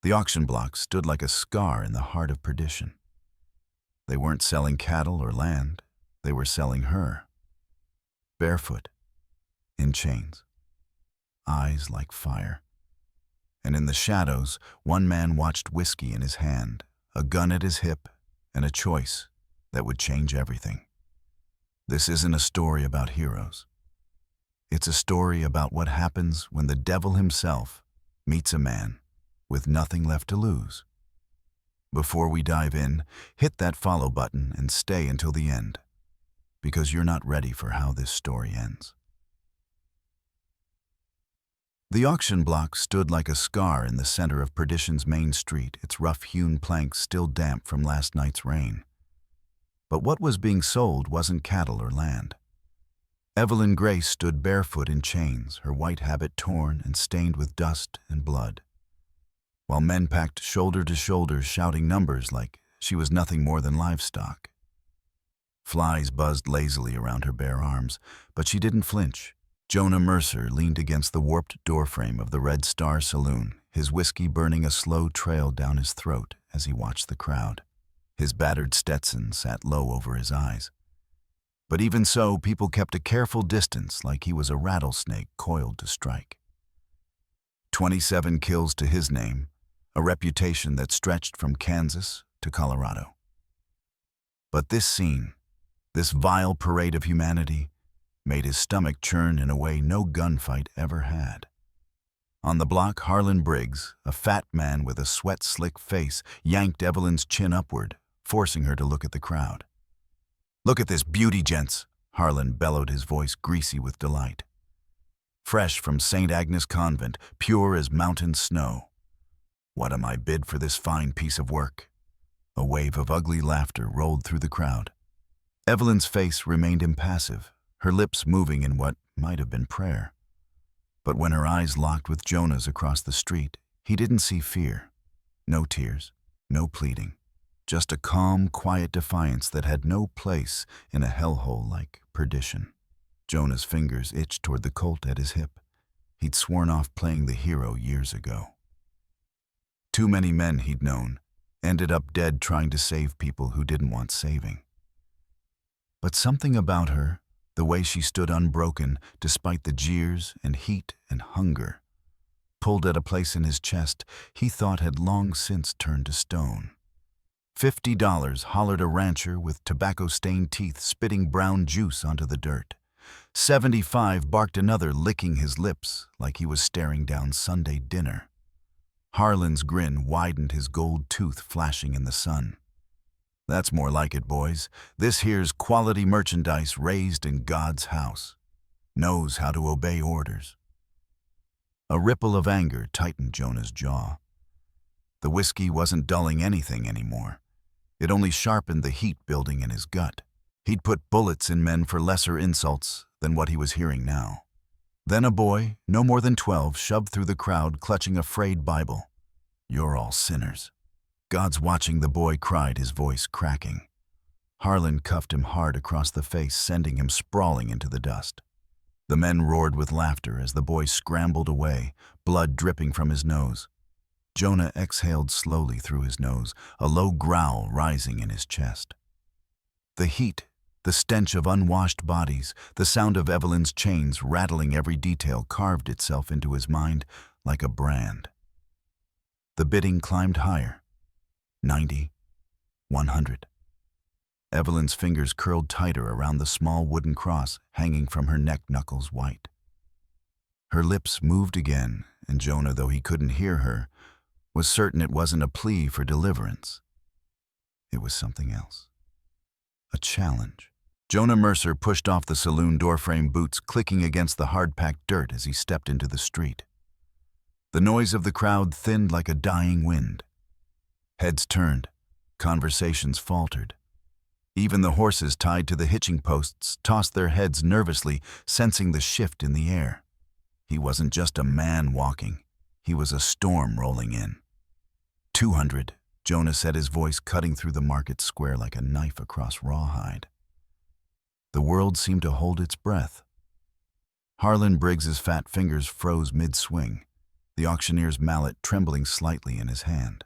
The auction block stood like a scar in the heart of perdition. They weren't selling cattle or land. They were selling her. Barefoot, in chains, eyes like fire. And in the shadows, one man watched whiskey in his hand, a gun at his hip, and a choice that would change everything. This isn't a story about heroes. It's a story about what happens when the devil himself meets a man with nothing left to lose. Before we dive in, hit that follow button and stay until the end, because you're not ready for how this story ends. The auction block stood like a scar in the center of Perdition's main street, its rough-hewn planks still damp from last night's rain. But what was being sold wasn't cattle or land. Evelyn Grace stood barefoot in chains, her white habit torn and stained with dust and blood, while men packed shoulder to shoulder shouting numbers like she was nothing more than livestock. Flies buzzed lazily around her bare arms, but she didn't flinch. Jonah Mercer leaned against the warped doorframe of the Red Star Saloon, his whiskey burning a slow trail down his throat as he watched the crowd. His battered Stetson sat low over his eyes. But even so, people kept a careful distance like he was a rattlesnake coiled to strike. 27 kills to his name, a reputation that stretched from Kansas to Colorado. But this scene, this vile parade of humanity, made his stomach churn in a way no gunfight ever had. On the block, Harlan Briggs, a fat man with a sweat-slick face, yanked Evelyn's chin upward, forcing her to look at the crowd. "Look at this beauty, gents," Harlan bellowed, his voice greasy with delight. "Fresh from St. Agnes Convent, pure as mountain snow. What am I bid for this fine piece of work?" A wave of ugly laughter rolled through the crowd. Evelyn's face remained impassive, her lips moving in what might have been prayer. But when her eyes locked with Jonah's across the street, he didn't see fear. No tears, no pleading. Just a calm, quiet defiance that had no place in a hellhole like Perdition. Jonah's fingers itched toward the Colt at his hip. He'd sworn off playing the hero years ago. Too many men he'd known ended up dead trying to save people who didn't want saving. But something about her, the way she stood unbroken despite the jeers and heat and hunger, pulled at a place in his chest he thought had long since turned to stone. $50 hollered a rancher with tobacco-stained teeth spitting brown juice onto the dirt. 75 barked another, licking his lips like he was staring down Sunday dinner. Harlan's grin widened, his gold tooth flashing in the sun. "That's more like it, boys. This here's quality merchandise raised in God's house. Knows how to obey orders." A ripple of anger tightened Jonah's jaw. The whiskey wasn't dulling anything anymore. It only sharpened the heat building in his gut. He'd put bullets in men for lesser insults than what he was hearing now. Then a boy, no more than 12, shoved through the crowd clutching a frayed Bible. "You're all sinners." "God's watching," the boy cried, his voice cracking. Harlan cuffed him hard across the face, sending him sprawling into the dust. The men roared with laughter as the boy scrambled away, blood dripping from his nose. Jonah exhaled slowly through his nose, a low growl rising in his chest. The heat, the stench of unwashed bodies, the sound of Evelyn's chains rattling every detail carved itself into his mind like a brand. The bidding climbed higher. 90, 100. Evelyn's fingers curled tighter around the small wooden cross hanging from her neck knuckles white. Her lips moved again, and Jonah, though he couldn't hear her, was certain it wasn't a plea for deliverance. It was something else. A challenge. Jonah Mercer pushed off the saloon doorframe, boots clicking against the hard-packed dirt as he stepped into the street. The noise of the crowd thinned like a dying wind. Heads turned, conversations faltered. Even the horses tied to the hitching posts tossed their heads nervously, sensing the shift in the air. He wasn't just a man walking. He was a storm rolling in. 200, Jonah said, his voice cutting through the market square like a knife across rawhide. The world seemed to hold its breath. Harlan Briggs's fat fingers froze mid-swing. the auctioneer's mallet trembling slightly in his hand.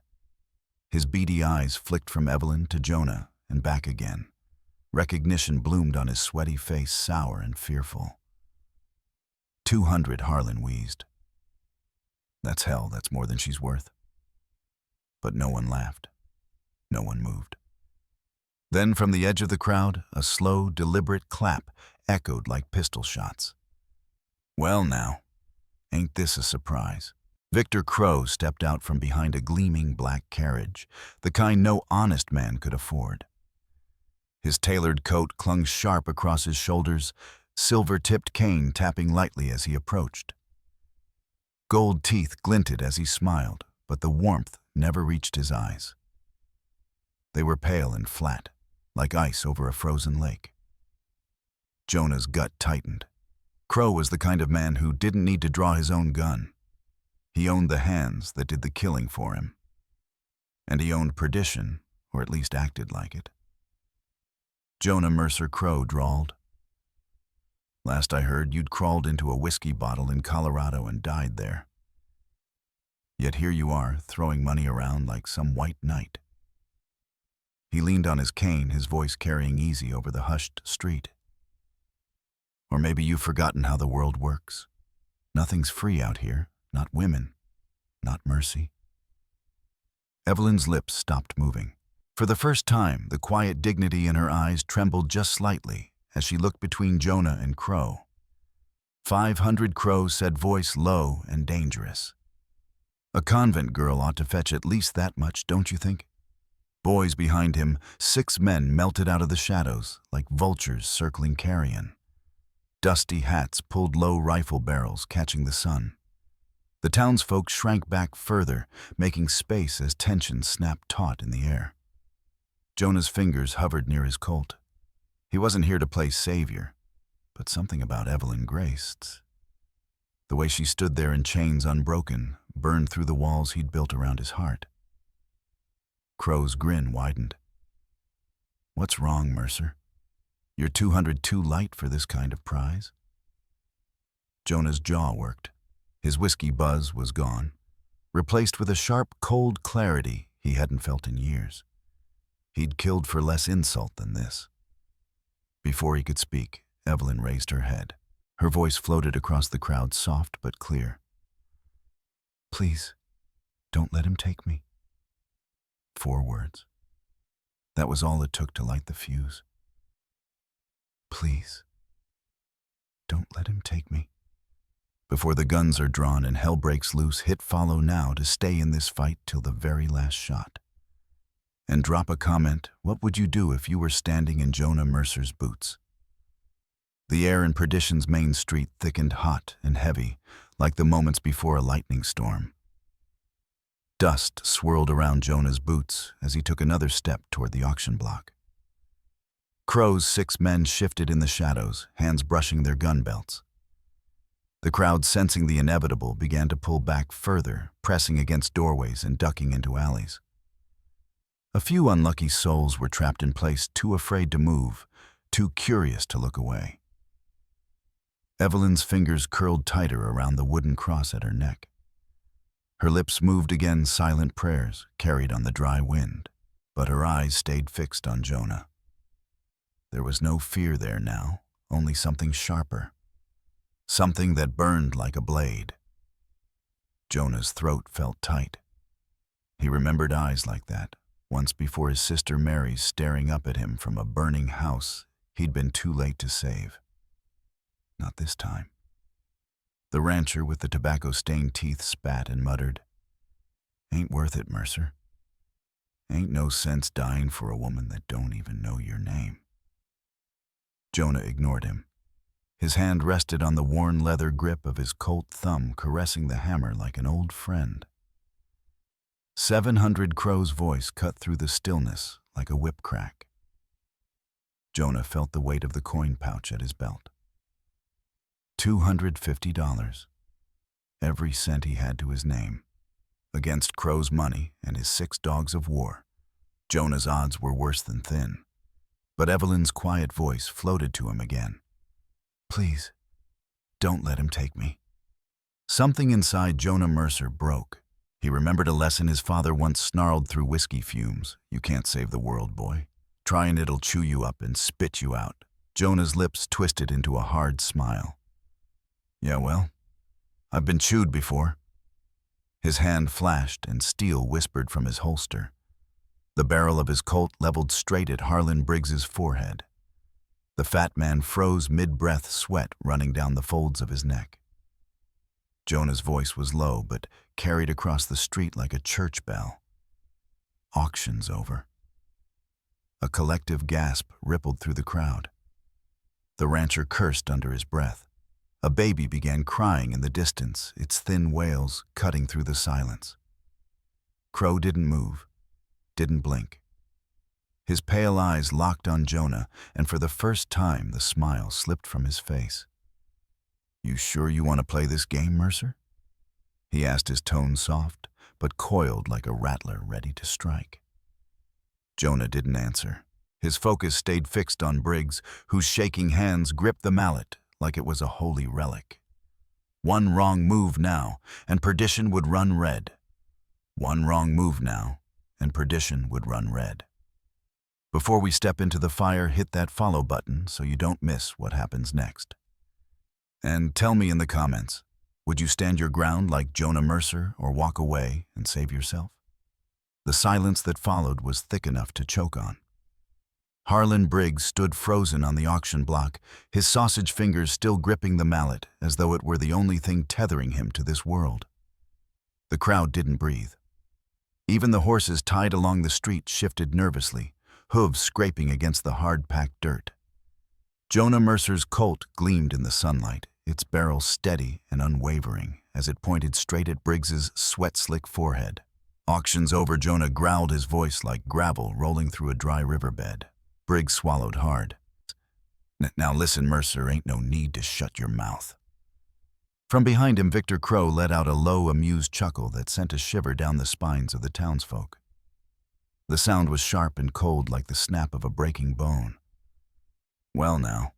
His beady eyes flicked from Evelyn to Jonah and back again. Recognition bloomed on his sweaty face, sour and fearful. 200, Harlan wheezed. That's hell, that's more than she's worth. But no one laughed. No one moved. Then from the edge of the crowd, a slow, deliberate clap echoed like pistol shots. Well now, ain't this a surprise? Victor Crow stepped out from behind a gleaming black carriage, the kind no honest man could afford. His tailored coat clung sharp across his shoulders, silver-tipped cane tapping lightly as he approached. Gold teeth glinted as he smiled, but the warmth never reached his eyes. They were pale and flat, like ice over a frozen lake. Jonah's gut tightened. Crow was the kind of man who didn't need to draw his own gun. He owned the hands that did the killing for him. And he owned perdition, or at least acted like it. Jonah Mercer Crow drawled. Last I heard, you'd crawled into a whiskey bottle in Colorado and died there. Yet here you are, throwing money around like some white knight. He leaned on his cane, his voice carrying easy over the hushed street. Or maybe you've forgotten how the world works. Nothing's free out here, not women, not mercy. Evelyn's lips stopped moving. For the first time, the quiet dignity in her eyes trembled just slightly as she looked between Jonah and Crow. 500, Crow said, voice low and dangerous. A convent girl ought to fetch at least that much, don't you think? Boys behind him, 6 men melted out of the shadows like vultures circling carrion. Dusty hats pulled low rifle barrels, catching the sun. The townsfolk shrank back further, making space as tension snapped taut in the air. Jonah's fingers hovered near his Colt. He wasn't here to play savior, but something about Evelyn graced. The way she stood there in chains unbroken burned through the walls he'd built around his heart. Crow's grin widened. What's wrong, Mercer? You're 200 too light for this kind of prize? Jonah's jaw worked. His whiskey buzz was gone, replaced with a sharp, cold clarity he hadn't felt in years. He'd killed for less insult than this. Before he could speak, Evelyn raised her head. Her voice floated across the crowd, soft but clear. Please, don't let him take me. 4 words. That was all it took to light the fuse. Please, don't let him take me. Before the guns are drawn and hell breaks loose, hit follow now to stay in this fight till the very last shot. And drop a comment, what would you do if you were standing in Jonah Mercer's boots? The air in Perdition's main street thickened hot and heavy, like the moments before a lightning storm. Dust swirled around Jonah's boots as he took another step toward the auction block. Crow's 6 men shifted in the shadows, hands brushing their gun belts. The crowd, sensing the inevitable, began to pull back further, pressing against doorways and ducking into alleys. A few unlucky souls were trapped in place, too afraid to move, too curious to look away. Evelyn's fingers curled tighter around the wooden cross at her neck. Her lips moved again, silent prayers carried on the dry wind, but her eyes stayed fixed on Jonah. There was no fear there now, only something sharper, something that burned like a blade. Jonah's throat felt tight. He remembered eyes like that, once before his sister Mary's staring up at him from a burning house he'd been too late to save. Not this time. The rancher with the tobacco-stained teeth spat and muttered, Ain't worth it, Mercer. Ain't no sense dying for a woman that don't even know your name. Jonah ignored him. His hand rested on the worn leather grip of his Colt thumb, caressing the hammer like an old friend. 700, Crow's voice cut through the stillness like a whip crack. Jonah felt the weight of the coin pouch at his belt. $250. Every cent he had to his name. Against Crow's money and his 6 dogs of war, Jonah's odds were worse than thin. But Evelyn's quiet voice floated to him again. Please, don't let him take me. Something inside Jonah Mercer broke. He remembered a lesson his father once snarled through whiskey fumes. You can't save the world, boy. Try and it'll chew you up and spit you out. Jonah's lips twisted into a hard smile. Yeah, well, I've been chewed before. His hand flashed and steel whispered from his holster. The barrel of his Colt leveled straight at Harlan Briggs's forehead. The fat man froze mid-breath, sweat running down the folds of his neck. Jonah's voice was low, but carried across the street like a church bell. Auction's over. A collective gasp rippled through the crowd. The rancher cursed under his breath. A baby began crying in the distance, its thin wails cutting through the silence. Crow didn't move, didn't blink. His pale eyes locked on Jonah, and for the first time the smile slipped from his face. You sure you want to play this game, Mercer? He asked, his tone soft, but coiled like a rattler ready to strike. Jonah didn't answer. His focus stayed fixed on Briggs, whose shaking hands gripped the mallet like it was a holy relic. One wrong move now, and perdition would run red. One wrong move now, and perdition would run red. Before we step into the fire, hit that follow button so you don't miss what happens next. And tell me in the comments, would you stand your ground like Jonah Mercer or walk away and save yourself? The silence that followed was thick enough to choke on. Harlan Briggs stood frozen on the auction block, his sausage fingers still gripping the mallet as though it were the only thing tethering him to this world. The crowd didn't breathe. Even the horses tied along the street shifted nervously, hooves scraping against the hard-packed dirt. Jonah Mercer's Colt gleamed in the sunlight, its barrel steady and unwavering as it pointed straight at Briggs's sweat-slick forehead. Auction's over, Jonah growled, his voice like gravel rolling through a dry riverbed. Briggs swallowed hard. Now listen, Mercer, ain't no need to shut your mouth. From behind him, Victor Crow let out a low, amused chuckle that sent a shiver down the spines of the townsfolk. The sound was sharp and cold like the snap of a breaking bone. Well now,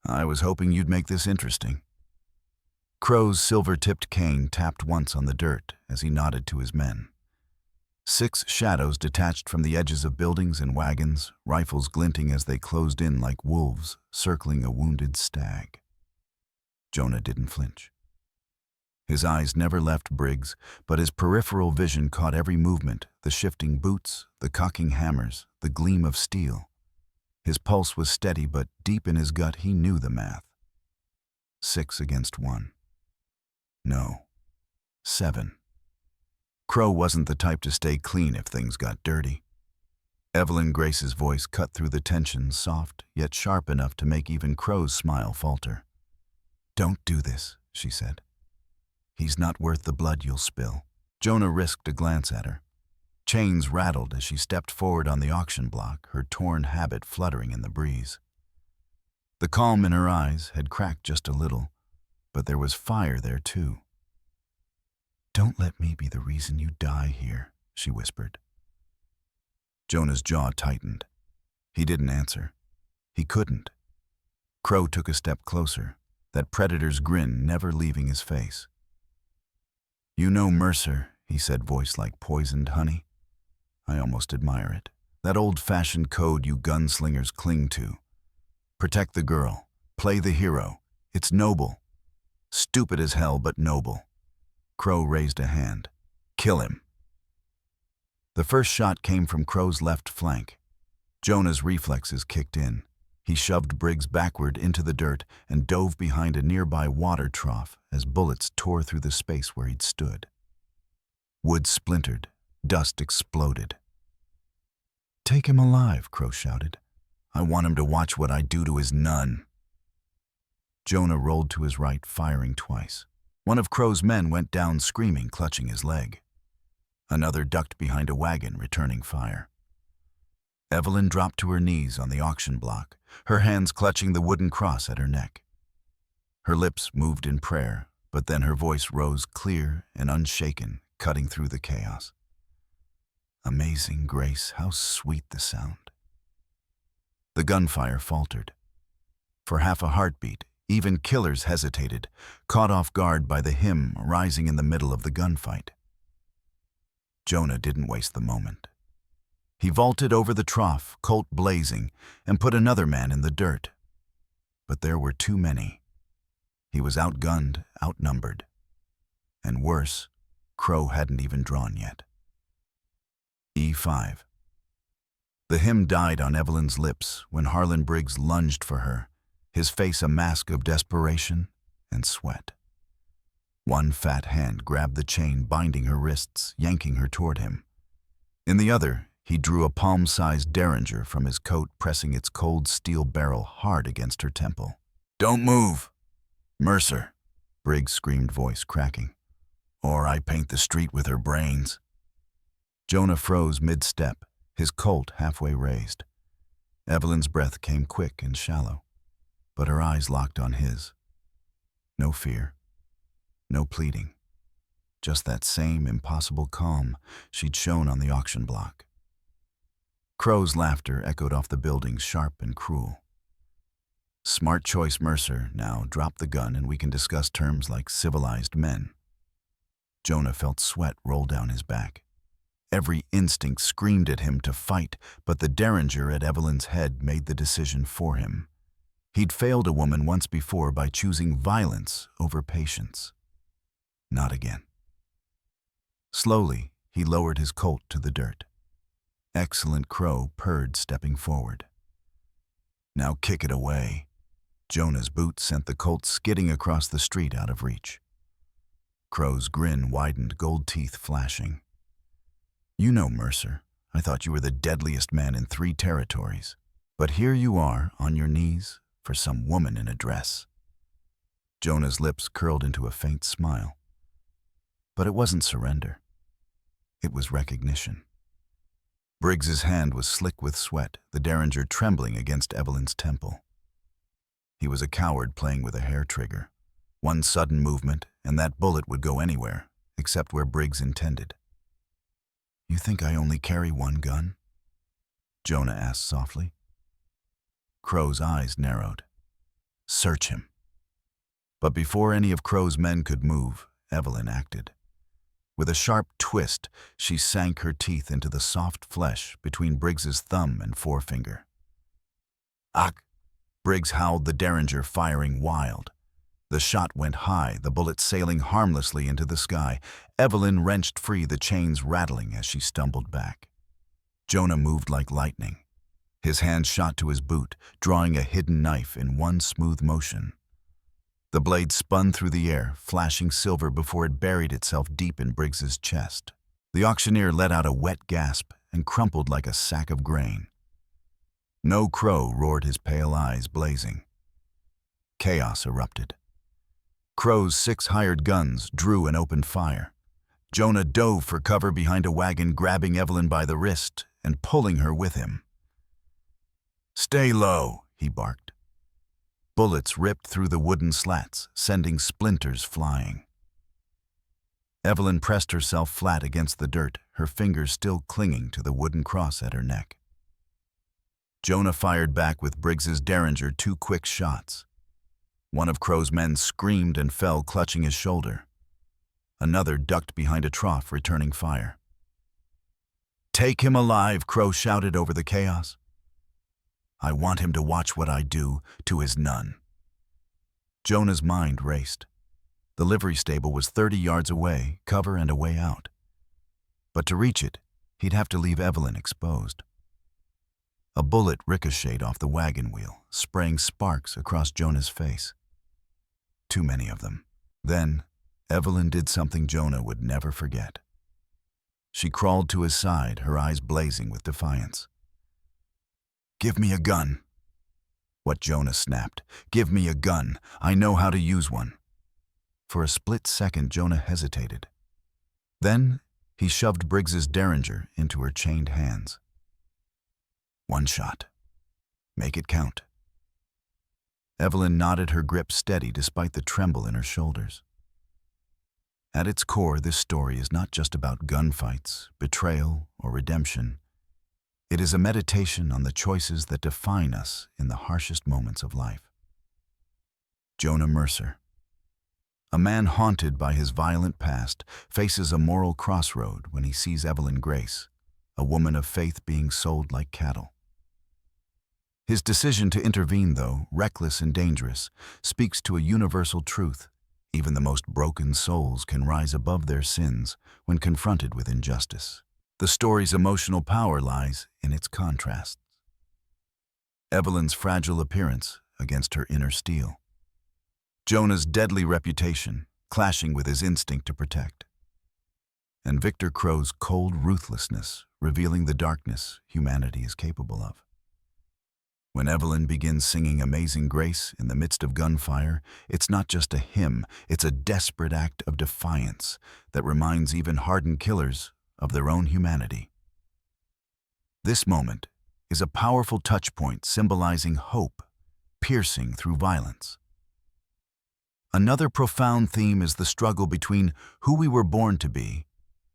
I was hoping you'd make this interesting. Crow's silver-tipped cane tapped once on the dirt as he nodded to his men. 6 shadows detached from the edges of buildings and wagons, rifles glinting as they closed in like wolves circling a wounded stag. Jonah didn't flinch. His eyes never left Briggs, but his peripheral vision caught every movement, the shifting boots, the cocking hammers, the gleam of steel. His pulse was steady, but deep in his gut he knew the math. 6 against 1. No. 7. Crow wasn't the type to stay clean if things got dirty. Evelyn Grace's voice cut through the tension, soft, yet sharp enough to make even Crow's smile falter. Don't do this, she said. He's not worth the blood you'll spill. Jonah risked a glance at her. Chains rattled as she stepped forward on the auction block, her torn habit fluttering in the breeze. The calm in her eyes had cracked just a little, but there was fire there too. Don't let me be the reason you die here, she whispered. Jonah's jaw tightened. He didn't answer. He couldn't. Crow took a step closer, that predator's grin never leaving his face. You know, Mercer, he said, voice like poisoned honey. I almost admire it. That old-fashioned code you gunslingers cling to. Protect the girl. Play the hero. It's noble. Stupid as hell, but noble. Crow raised a hand. Kill him. The first shot came from Crow's left flank. Jonah's reflexes kicked in. He shoved Briggs backward into the dirt and dove behind a nearby water trough as bullets tore through the space where he'd stood. Wood splintered. Dust exploded. Take him alive, Crow shouted. I want him to watch what I do to his nun. Jonah rolled to his right, firing twice. One of Crow's men went down screaming, clutching his leg. Another ducked behind a wagon, returning fire. Evelyn dropped to her knees on the auction block, her hands clutching the wooden cross at her neck. Her lips moved in prayer, but then her voice rose clear and unshaken, cutting through the chaos. Amazing grace, how sweet the sound. The gunfire faltered. For half a heartbeat, Even killers hesitated, caught off guard by the hymn rising in the middle of the gunfight. Jonah didn't waste the moment. He vaulted over the trough, Colt blazing, and put another man in the dirt. But there were too many. He was outgunned, outnumbered. And worse, Crow hadn't even drawn yet. E5. The hymn died on Evelyn's lips when Harlan Briggs lunged for her, his face a mask of desperation and sweat. One fat hand grabbed the chain binding her wrists, yanking her toward him. In the other, he drew a palm-sized derringer from his coat, pressing its cold steel barrel hard against her temple. "Don't move! Mercer," Briggs' screamed voice cracking. "Or I paint the street with her brains." Jonah froze mid-step, his Colt halfway raised. Evelyn's breath came quick and shallow, but her eyes locked on his. No fear, no pleading, just that same impossible calm she'd shown on the auction block. Crow's laughter echoed off the building, sharp and cruel. "Smart choice, Mercer. Now drop the gun and we can discuss terms like civilized men." Jonah felt sweat roll down his back. Every instinct screamed at him to fight, but the derringer at Evelyn's head made the decision for him. He'd failed a woman once before by choosing violence over patience. Not again. Slowly, he lowered his Colt to the dirt. Excellent, Crow purred, stepping forward. "Now kick it away." Jonah's boot sent the Colt skidding across the street out of reach. Crow's grin widened, gold teeth flashing. "You know, Mercer, I thought you were the deadliest man in 3 territories. But here you are, on your knees, for some woman in a dress." Jonah's lips curled into a faint smile. But it wasn't surrender. It was recognition. Briggs's hand was slick with sweat, the derringer trembling against Evelyn's temple. He was a coward playing with a hair trigger. One sudden movement, and that bullet would go anywhere, except where Briggs intended. "You think I only carry one gun?" Jonah asked softly. Crow's eyes narrowed. "Search him." But before any of Crow's men could move, Evelyn acted. With a sharp twist, she sank her teeth into the soft flesh between Briggs's thumb and forefinger. "Ach!" Briggs howled, the derringer firing wild. The shot went high, the bullet sailing harmlessly into the sky. Evelyn wrenched free, the chains rattling as she stumbled back. Jonah moved like lightning. His hand shot to his boot, drawing a hidden knife in one smooth motion. The blade spun through the air, flashing silver before it buried itself deep in Briggs's chest. The auctioneer let out a wet gasp and crumpled like a sack of grain. No Crow roared, his pale eyes blazing. Chaos erupted. Crow's 6 hired guns drew and opened fire. Jonah dove for cover behind a wagon, grabbing Evelyn by the wrist and pulling her with him. "Stay low," he barked. Bullets ripped through the wooden slats, sending splinters flying. Evelyn pressed herself flat against the dirt, her fingers still clinging to the wooden cross at her neck. Jonah fired back with Briggs's derringer 2 quick shots. One of Crow's men screamed and fell, clutching his shoulder. Another ducked behind a trough, returning fire. "Take him alive," Crow shouted over the chaos. "I want him to watch what I do to his nun." Jonah's mind raced. The livery stable was 30 yards away, cover and a way out. But to reach it, he'd have to leave Evelyn exposed. A bullet ricocheted off the wagon wheel, spraying sparks across Jonah's face. Too many of them. Then, Evelyn did something Jonah would never forget. She crawled to his side, her eyes blazing with defiance. "Give me a gun." What Jonah snapped. "Give me a gun. I know how to use one." For a split second, Jonah hesitated. Then, he shoved Briggs's derringer into her chained hands. "One shot. Make it count." Evelyn nodded, her grip steady despite the tremble in her shoulders. At its core, this story is not just about gunfights, betrayal, or redemption. It is a meditation on the choices that define us in the harshest moments of life. Jonah Mercer. A man haunted by his violent past faces a moral crossroad when he sees Evelyn Grace, a woman of faith, being sold like cattle. His decision to intervene, though reckless and dangerous, speaks to a universal truth. Even the most broken souls can rise above their sins when confronted with injustice. The story's emotional power lies in its contrasts. Evelyn's fragile appearance against her inner steel. Jonah's deadly reputation clashing with his instinct to protect. And Victor Crow's cold ruthlessness revealing the darkness humanity is capable of. When Evelyn begins singing Amazing Grace in the midst of gunfire, it's not just a hymn, it's a desperate act of defiance that reminds even hardened killers of their own humanity. This moment is a powerful touchpoint symbolizing hope, piercing through violence. Another profound theme is the struggle between who we were born to be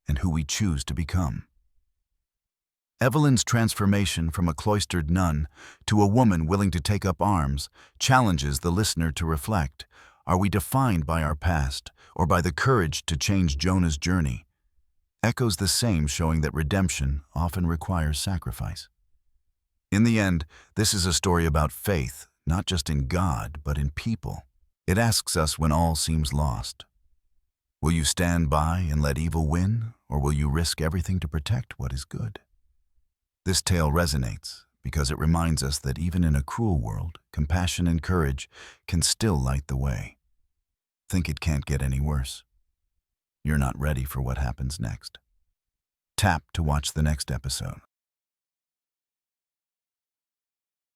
and who we choose to become. Evelyn's transformation from a cloistered nun to a woman willing to take up arms challenges the listener to reflect: are we defined by our past or by the courage to change? Jonah's journey echoes the same, showing that redemption often requires sacrifice. In the end, this is a story about faith, not just in God, but in people. It asks us, when all seems lost, will you stand by and let evil win, or will you risk everything to protect what is good? This tale resonates because it reminds us that even in a cruel world, compassion and courage can still light the way. Think it can't get any worse. You're not ready for what happens next. Tap to watch the next episode.